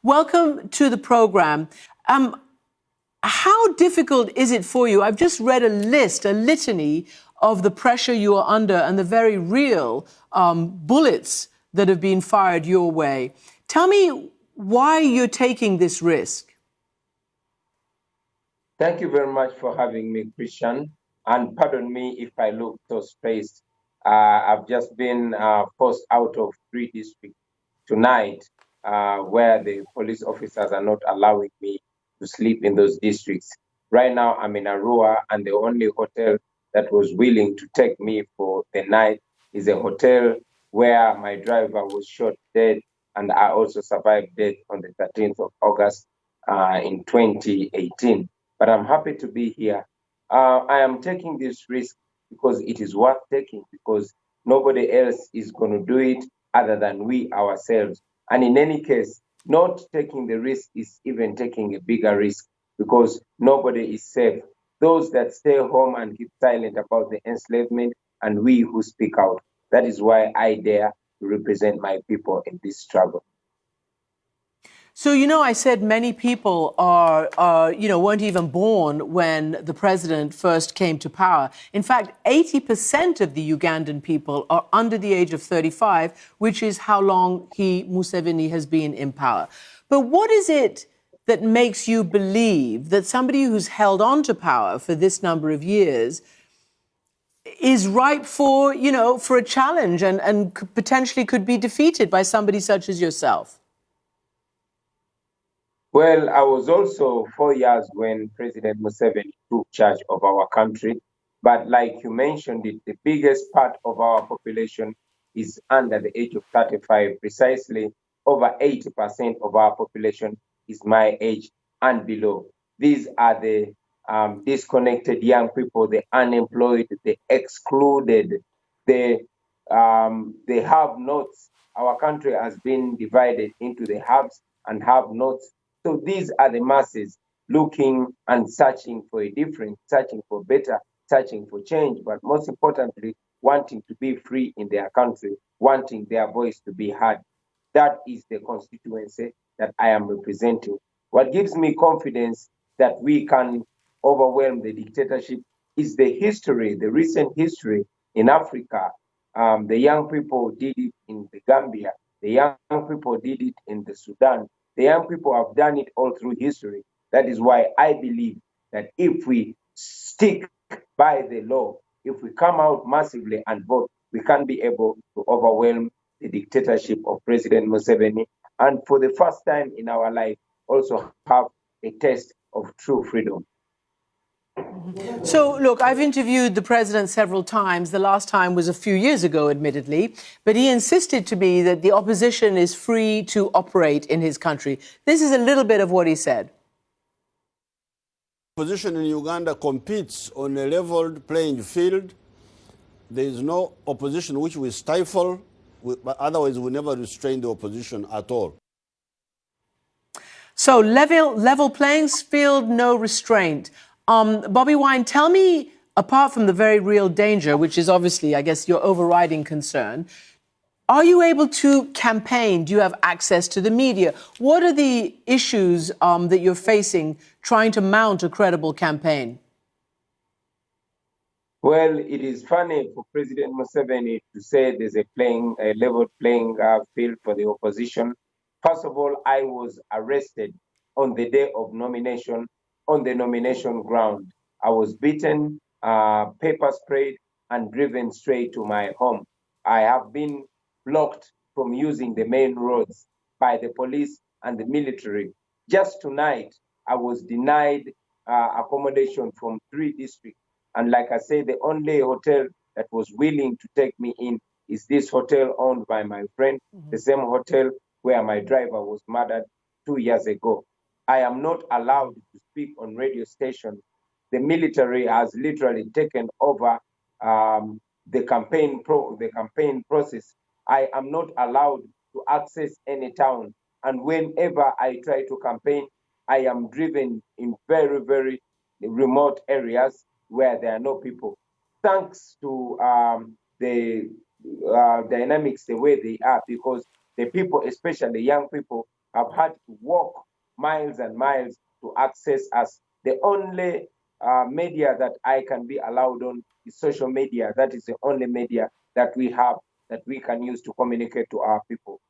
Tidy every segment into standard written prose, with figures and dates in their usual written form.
Welcome to the program. How difficult is it for you? I've just read a litany of the pressure you are under and the very real bullets that have been fired your way. Tell me why you're taking this risk. Thank you very much for having me, Christian. And pardon me if I look so stressed. I've just been forced out of 3 districts tonight, where the police officers are not allowing me to sleep in those districts. Right now, I'm in Arua, and the only hotel that was willing to take me for the night is a hotel where my driver was shot dead, and I also survived death on the 13th of August in 2018. But I'm happy to be here. I am taking this risk because it is worth taking, because nobody else is going to do it other than we ourselves. And in any case, not taking the risk is even taking a bigger risk, because nobody is safe. Those that stay home and keep silent about the enslavement, and we who speak out. That is why I dare to represent my people in this struggle. So, I said many people weren't even born when the president first came to power. In fact, 80% of the Ugandan people are under the age of 35, which is how long Museveni, has been in power. But what is it that makes you believe that somebody who's held on to power for this number of years is ripe for, for a challenge and potentially could be defeated by somebody such as yourself? Well, I was also 4 years when President Museveni took charge of our country. But like you mentioned it, the biggest part of our population is under the age of 35. Precisely over 80% of our population is my age and below. These are the disconnected young people, the unemployed, the excluded, the have-nots. Our country has been divided into the haves and have-nots. So these are the masses looking and searching for a difference, searching for better, searching for change, but most importantly, wanting to be free in their country, wanting their voice to be heard. That is the constituency that I am representing. What gives me confidence that we can overwhelm the dictatorship is the history, the recent history in Africa. The young people did it in the Gambia. The young people did it in the Sudan. The young people have done it all through history. That is why I believe that if we stick by the law, if we come out massively and vote, we can be able to overwhelm the dictatorship of President Museveni, and for the first time in our life, also have a taste of true freedom. So, look, I've interviewed the president several times. The last time was a few years ago, admittedly, but he insisted to me that the opposition is free to operate in his country. This is a little bit of what he said. Opposition in Uganda competes on a leveled playing field. There is no opposition which we stifle, but otherwise we never restrain the opposition at all. So, level playing field, no restraint. Bobi Wine, tell me, apart from the very real danger, which is obviously, I guess, your overriding concern, are you able to campaign? Do you have access to the media? What are the issues that you're facing trying to mount a credible campaign? Well, it is funny for President Museveni to say there's a level playing field for the opposition. First of all, I was arrested on the day of nomination, on the nomination ground. I was beaten, pepper sprayed, and driven straight to my home. I have been blocked from using the main roads by the police and the military. Just tonight, I was denied accommodation from 3 districts. And like I said, the only hotel that was willing to take me in is this hotel owned by my friend, the same hotel where my driver was murdered 2 years ago. I am not allowed to speak on radio stations. The military has literally taken over the campaign process. I am not allowed to access any town. And whenever I try to campaign, I am driven in very, very remote areas where there are no people. Thanks to the dynamics the way they are, because the people, especially young people, have had to walk miles and miles to access us. The only media that I can be allowed on is social media. That is the only media that we have that we can use to communicate to our people.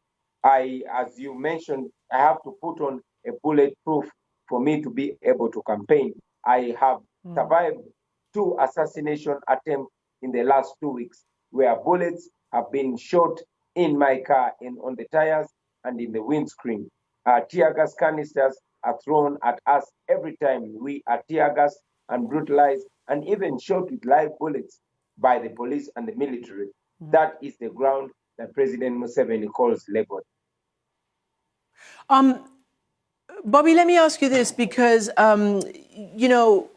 As you mentioned, I have to put on a bulletproof for me to be able to campaign. I have survived 2 assassination attempts in the last 2 weeks, where bullets have been shot in my car, on the tires and in the windscreen. Tear gas canisters are thrown at us every time we are tear gassed and brutalized and even shot with live bullets by the police and the military. That is the ground that President Museveni calls Lagos. Bobby, let me ask you this because, you know,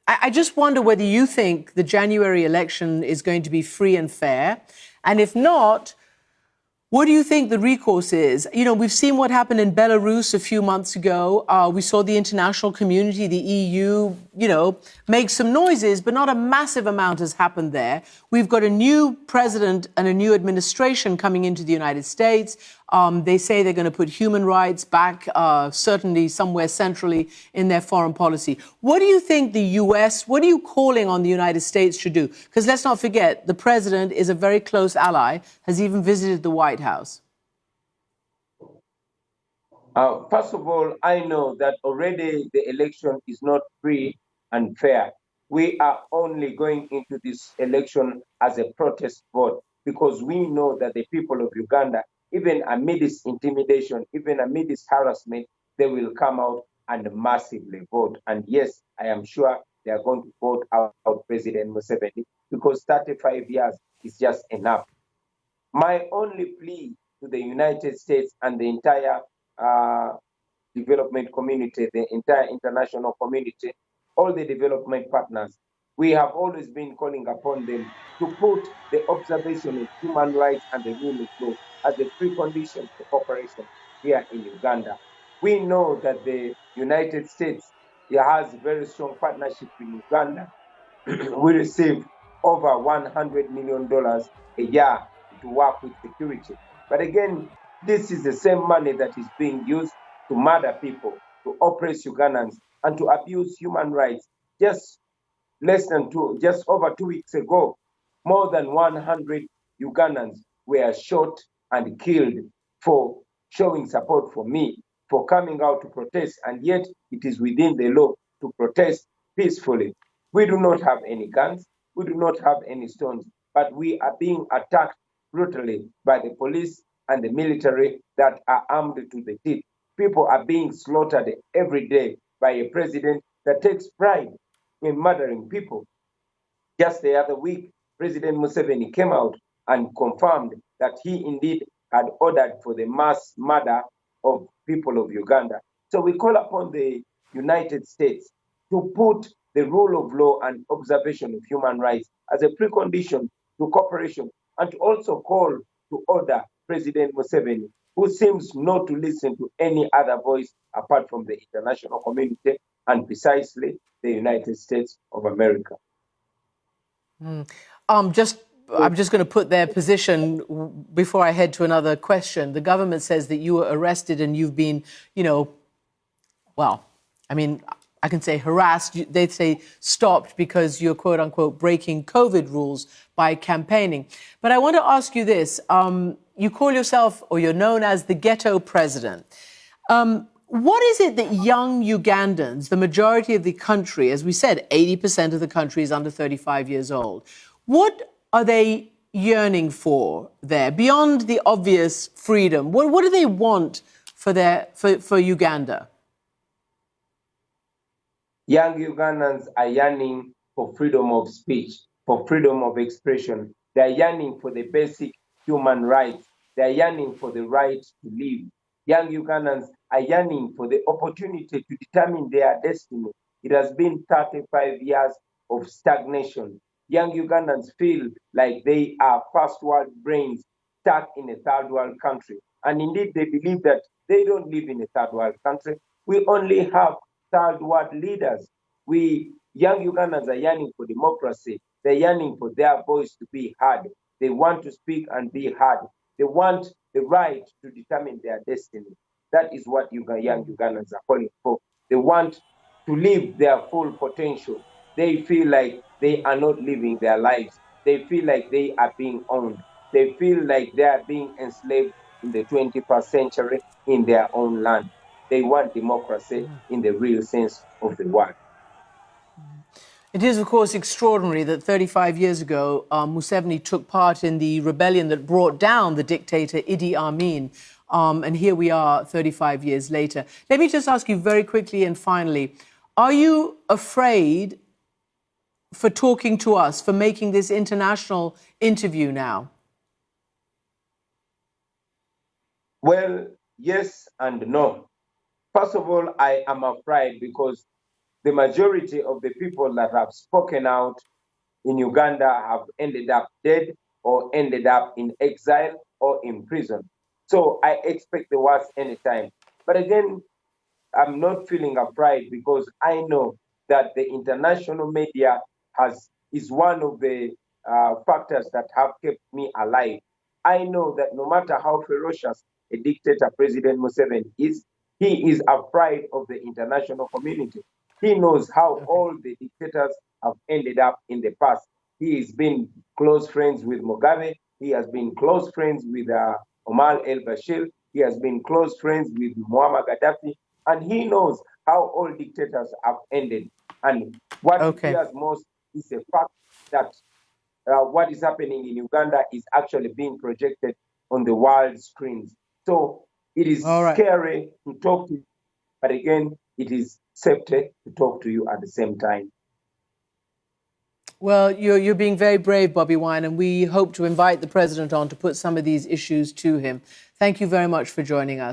I just wonder whether you think the January election is going to be free and fair. And if not, what do you think the recourse is? You know, we've seen what happened in Belarus a few months ago. We saw the international community, the EU, you know, make some noises, but not a massive amount has happened there. We've got a new president and a new administration coming into the United States. They say they're going to put human rights back, certainly somewhere centrally in their foreign policy. What do you think the US, what are you calling on the United States to do? Because let's not forget, the president is a very close ally, has even visited the White House. First of all, I know that already the election is not free and fair. We are only going into this election as a protest vote because we know that the people of Uganda, even amidst intimidation, even amidst harassment, they will come out and massively vote. And yes, I am sure they are going to vote out President Museveni because 35 years is just enough. My only plea to the United States and the entire development community, the entire international community, all the development partners, we have always been calling upon them to put the observation of human rights and the rule of law as a precondition for cooperation here in Uganda. We know that the United States has a very strong partnership in Uganda. We receive over $100 million a year to work with security. But again, this is the same money that is being used to murder people, to oppress Ugandans, and to abuse human rights. Just over 2 weeks ago, more than 100 Ugandans were shot and killed for showing support for me, for coming out to protest, and yet it is within the law to protest peacefully. We do not have any guns, we do not have any stones, but we are being attacked brutally by the police and the military that are armed to the teeth. People are being slaughtered every day by a president that takes pride in murdering people. Just the other week, President Museveni came out and confirmed that he indeed had ordered for the mass murder of people of Uganda. So we call upon the United States to put the rule of law and observation of human rights as a precondition to cooperation, and to also call to order President Museveni, who seems not to listen to any other voice apart from the international community and precisely the United States of America. I'm just going to put their position before I head to another question. The government says that you were arrested and you've been, you know, well, I mean, I can say harassed. They say stopped because you're, quote unquote, breaking COVID rules by campaigning. But I want to ask you this. You call yourself, or you're known as, the ghetto president. What is it that young Ugandans, the majority of the country, as we said, 80% of the country is under 35 years old, what are they yearning for there, beyond the obvious freedom? What do they want for Uganda? Young Ugandans are yearning for freedom of speech, for freedom of expression. They are yearning for the basic human rights. They are yearning for the right to live. Young Ugandans are yearning for the opportunity to determine their destiny. It has been 35 years of stagnation. Young Ugandans feel like they are first world brains stuck in a third world country. And indeed, they believe that they don't live in a third world country. We only have third world leaders. Young Ugandans are yearning for democracy. They're yearning for their voice to be heard. They want to speak and be heard. They want the right to determine their destiny. That is what young Ugandans are calling for. They want to live their full potential. They feel like they are not living their lives. They feel like they are being owned. They feel like they are being enslaved in the 21st century in their own land. They want democracy in the real sense of the word. It is, of course, extraordinary that 35 years ago, Museveni took part in the rebellion that brought down the dictator Idi Amin. And here we are 35 years later. Let me just ask you very quickly and finally, are you afraid for talking to us, for making this international interview now? Well, yes and no. First of all, I am afraid because the majority of the people that have spoken out in Uganda have ended up dead or ended up in exile or in prison. So I expect the worst anytime. But again, I'm not feeling afraid because I know that the international media is one of the factors that have kept me alive. I know that no matter how ferocious a dictator President Museveni is, he is afraid of the international community. He knows how all the dictators have ended up in the past. He has been close friends with Mugabe. He has been close friends with Omar el-Bashir. He has been close friends with Muammar Gaddafi. And he knows how all dictators have ended. And what he fears most is the fact that what is happening in Uganda is actually being projected on the world screens. So it is scary to talk to you, but again, it is safety to talk to you at the same time. Well, you're being very brave, Bobi Wine, and we hope to invite the president on to put some of these issues to him. Thank you very much for joining us.